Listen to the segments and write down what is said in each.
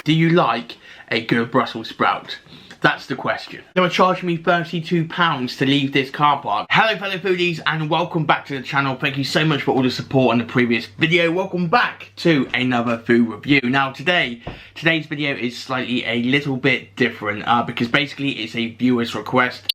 Do you like a good Brussels sprout? That's the question. They were charging me £32 to leave this car park. Hello fellow foodies and welcome back to the channel. Thank you so much for all the support on the previous video. Welcome back to another food review. Now today's video is slightly a little bit different because basically it's a viewer's request.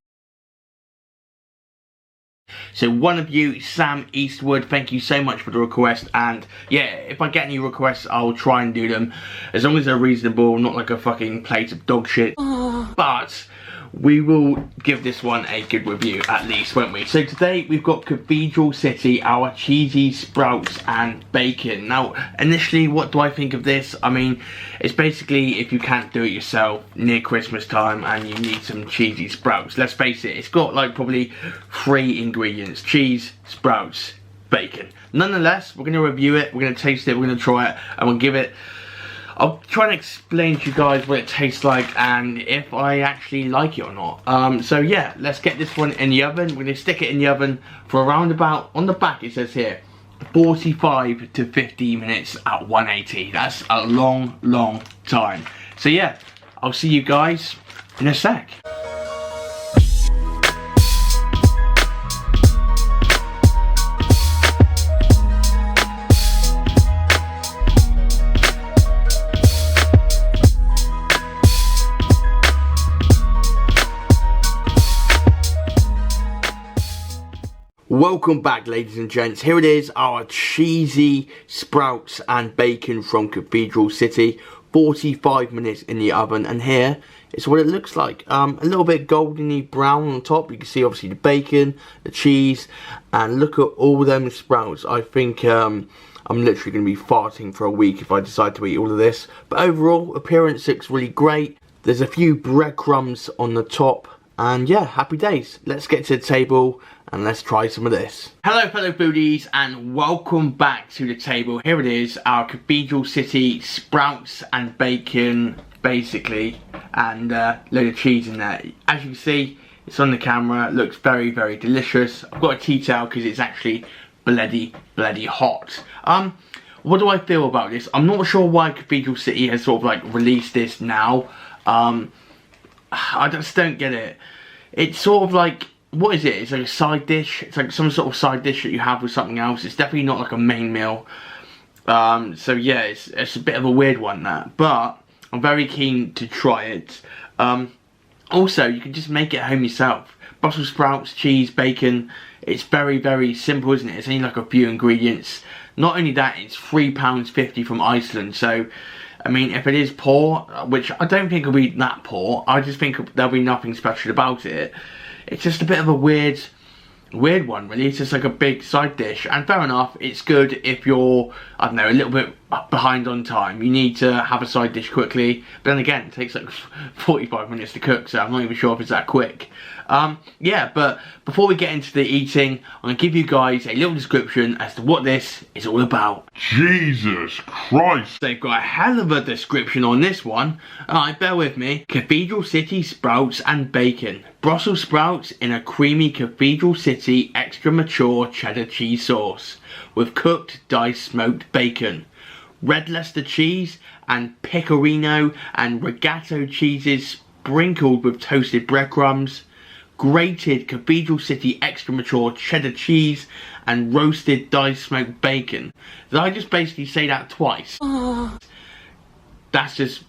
So one of you, Sam Eastwood, thank you so much for the request, and yeah, if I get any requests I'll try and do them as long as they're reasonable, not like a fucking plate of dog shit. But we will give this one a good review at least, won't we? So today we've got Cathedral City, our cheesy sprouts and bacon. Now initially, what do I think of this? I mean, it's basically if you can't do it yourself near Christmas time and you need some cheesy sprouts. Let's face it, it's got like probably 3 ingredients: cheese, sprouts, bacon. Nonetheless, we're going to review it, we're going to taste it, we're going to try it, and we'll give it. I'll try and explain to you guys what it tastes like and if I actually like it or not. So yeah, let's get this one in the oven. We're going to stick it in the oven for around about, on the back it says here, 45 to 50 minutes at 180. That's a long time. So yeah, I'll see you guys in a sec. Welcome back, ladies and gents. Here it is, our cheesy sprouts and bacon from Cathedral City. 45 minutes in the oven, and here is what it looks like. A little bit goldeny brown on top. You can see obviously the bacon, the cheese, and look at all them sprouts. I think I'm literally going to be farting for a week if I decide to eat all of this. But overall, appearance looks really great. There's a few breadcrumbs on the top, and yeah, happy days. Let's get to the table and let's try some of this. Hello fellow foodies and welcome back to the table. Here it is, our Cathedral City sprouts and bacon basically, and a load of cheese in there. As you can see, it's on the camera, it looks very delicious. I've got a tea towel because it's actually bloody hot. What do I feel about this? I'm not sure why Cathedral City has sort of like released this now. I just don't get it. It's sort of like, what is it? It's like a side dish. It's like some sort of side dish that you have with something else. It's definitely not like a main meal. So yeah, it's a bit of a weird one, that. But I'm very keen to try it. Also, you can just make it at home yourself. Brussels sprouts, cheese, bacon. It's very simple, isn't it? It's only like a few ingredients. Not only that, it's £3.50 from Iceland. So, I mean, if it is poor, which I don't think it'll be that poor, I just think there'll be nothing special about it. It's just a bit of a weird one, really. It's just like a big side dish, and fair enough, it's good if you're, I don't know, a little bit behind on time. You need to have a side dish quickly, but then again, it takes like 45 minutes to cook, so I'm not even sure if it's that quick. Yeah, but before we get into the eating, I'm going to give you guys a little description as to what this is all about. Jesus Christ! They've got a hell of a description on this one. Alright, bear with me. Cathedral City sprouts and bacon. Brussels sprouts in a creamy Cathedral City extra mature cheddar cheese sauce with cooked diced smoked bacon. Red Leicester cheese and pecorino and regatto cheeses sprinkled with toasted breadcrumbs. Grated Cathedral City extra mature cheddar cheese and roasted diced smoked bacon. Did I just basically say that twice? That's just,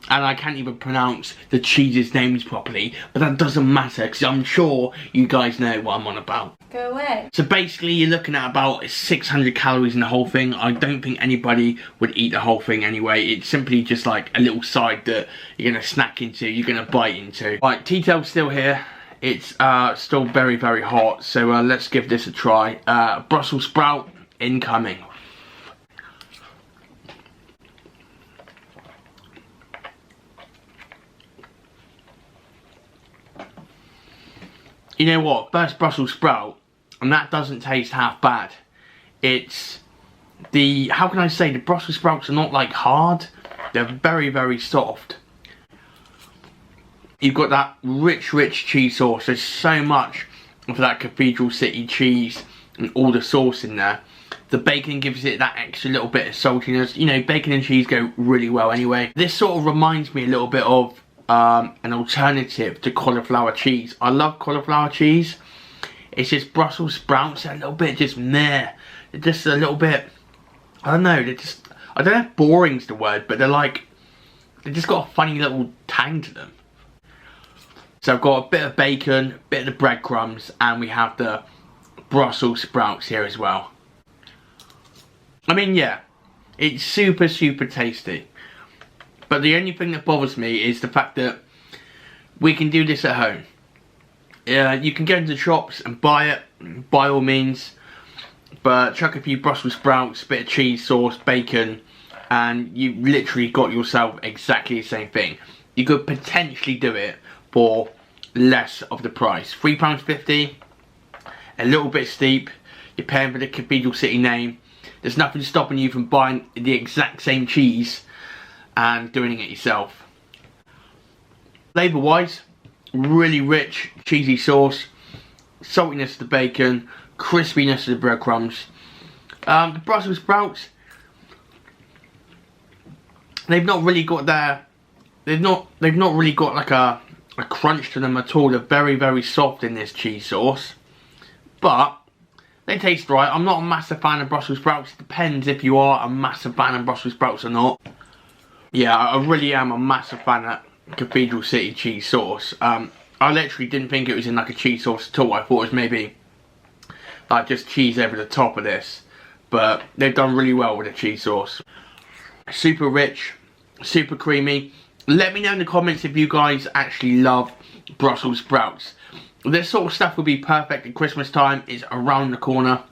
and I can't even pronounce the cheese's names properly, but that doesn't matter because I'm sure you guys know what I'm on about. Go away. So basically you're looking at about 600 calories in the whole thing. I don't think anybody would eat the whole thing anyway. It's simply just like a little side that you're going to snack into, you're going to bite into. Right, tea towel's still here. It's still very hot, so let's give this a try. Brussels sprout incoming. You know what, first Brussels sprout, and that doesn't taste half bad. It's the, how can I say, the Brussels sprouts are not like hard, they're very soft. You've got that rich cheese sauce. There's so much of that Cathedral City cheese and all the sauce in there. The bacon gives it that extra little bit of saltiness. You know, bacon and cheese go really well anyway. This sort of reminds me a little bit of an alternative to cauliflower cheese. I love cauliflower cheese. It's just Brussels sprouts, a little bit just meh. They're just a little bit, I don't know, they're just, I don't know if boring's the word, but they just got a funny little tang to them. So I've got a bit of bacon, a bit of the breadcrumbs, and we have the Brussels sprouts here as well. I mean, yeah, it's super, super tasty. But the only thing that bothers me is the fact that we can do this at home. You can go into the shops and buy it, by all means. But chuck a few Brussels sprouts, bit of cheese sauce, bacon, and you literally got yourself exactly the same thing. You could potentially do it for less of the price. £3.50, a little bit steep. You're paying for the Cathedral City name. There's nothing stopping you from buying the exact same cheese and doing it yourself. Flavour wise, really rich cheesy sauce, saltiness of the bacon, crispiness of the breadcrumbs. The Brussels sprouts, they've not really got like a crunch to them at all. They're very, very soft in this cheese sauce, but they taste right. I'm not a massive fan of Brussels sprouts. It depends if you are a massive fan of Brussels sprouts or not. Yeah, I really am a massive fan of Cathedral City cheese sauce. I literally didn't think it was in like a cheese sauce at all. I thought it was maybe like just cheese over the top of this, but they've done really well with the cheese sauce. Super rich, super creamy. Let me know in the comments if you guys actually love Brussels sprouts. This sort of stuff will be perfect at Christmas time. It's around the corner.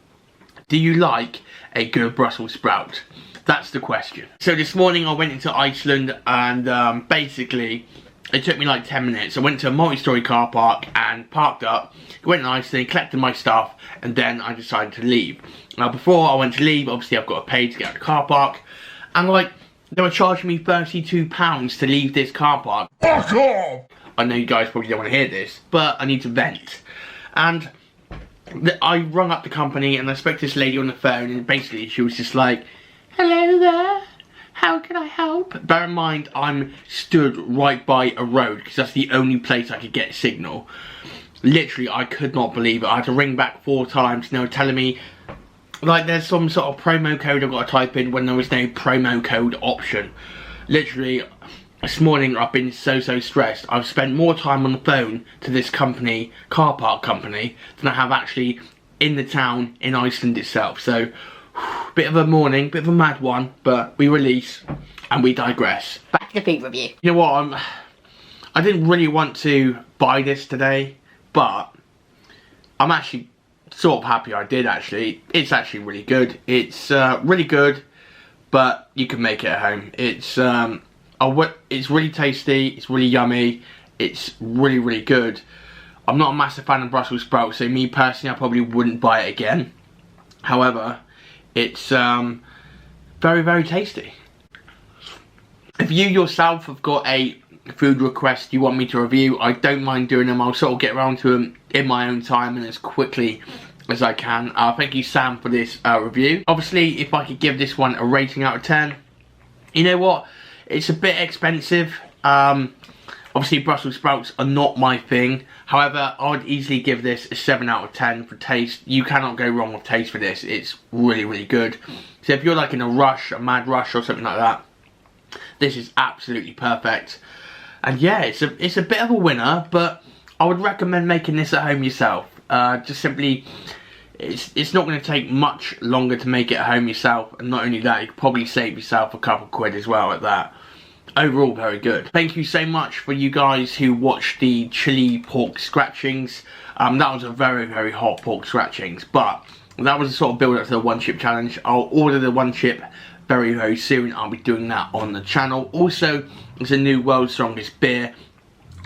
Do you like a good Brussels sprout? That's the question. So this morning I went into Iceland, and basically it took me like 10 minutes. I went to a multi-storey car park and parked up, went to Iceland, collected my stuff, and then I decided to leave. Now before I went to leave, obviously I've got to pay to get out of the car park, and like they were charging me £32 to leave this car park. Fuck off! I know you guys probably don't want to hear this, but I need to vent. And I rung up the company and I spoke to this lady on the phone, and basically she was just like, "Hello there, how can I help?" Bear in mind, I'm stood right by a road because that's the only place I could get signal. Literally, I could not believe it. I had to ring back 4 times, and they were telling me like there's some sort of promo code I've got to type in when there was no promo code option. Literally, this morning I've been so stressed. I've spent more time on the phone to this company, car park company, than I have actually in the town in Iceland itself. So, bit of a morning, bit of a mad one, but we release and we digress. Back to the food review. You know what, I didn't really want to buy this today, but I'm actually sort of happy I did actually. It's actually really good. It's really good, but you can make it at home. It's really tasty, it's really yummy, it's really, really good. I'm not a massive fan of Brussels sprouts, so me personally, I probably wouldn't buy it again. However, it's very, very tasty. If you yourself have got a food request you want me to review, I don't mind doing them. I'll sort of get around to them in my own time and as quickly as I can. Thank you, Sam, for this review. Obviously, if I could give this one a rating out of 10, you know what? It's a bit expensive. Obviously, Brussels sprouts are not my thing. However, I would easily give this a 7 out of 10 for taste. You cannot go wrong with taste for this. It's really, really good. So if you're like in a rush, a mad rush or something like that, this is absolutely perfect. And yeah, it's a bit of a winner, but I would recommend making this at home yourself. Just simply, it's not going to take much longer to make it at home yourself, and not only that, you could probably save yourself a couple quid as well at that. Overall, very good. Thank you so much for you guys who watched the chili pork scratchings. That was a very, very hot pork scratchings, but that was a sort of build up to the 1 chip challenge. I'll order the 1 chip very, very soon. I'll be doing that on the channel. Also, there's a new World's Strongest beer.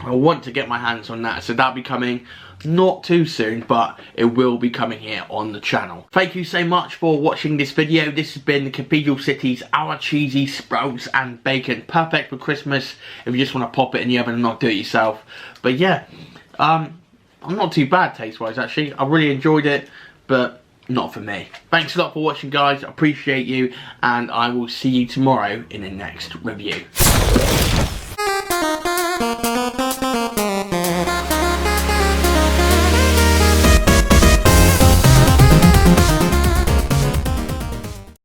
I want to get my hands on that, so that'll be coming not too soon, but it will be coming here on the channel. Thank you so much for watching this video. This has been the Cathedral City's Our Cheesy Sprouts and Bacon. Perfect for Christmas if you just want to pop it in the oven and not do it yourself. But yeah, I'm not too bad taste wise actually. I really enjoyed it, but not for me. Thanks a lot for watching, guys. I appreciate you, and I will see you tomorrow in the next review.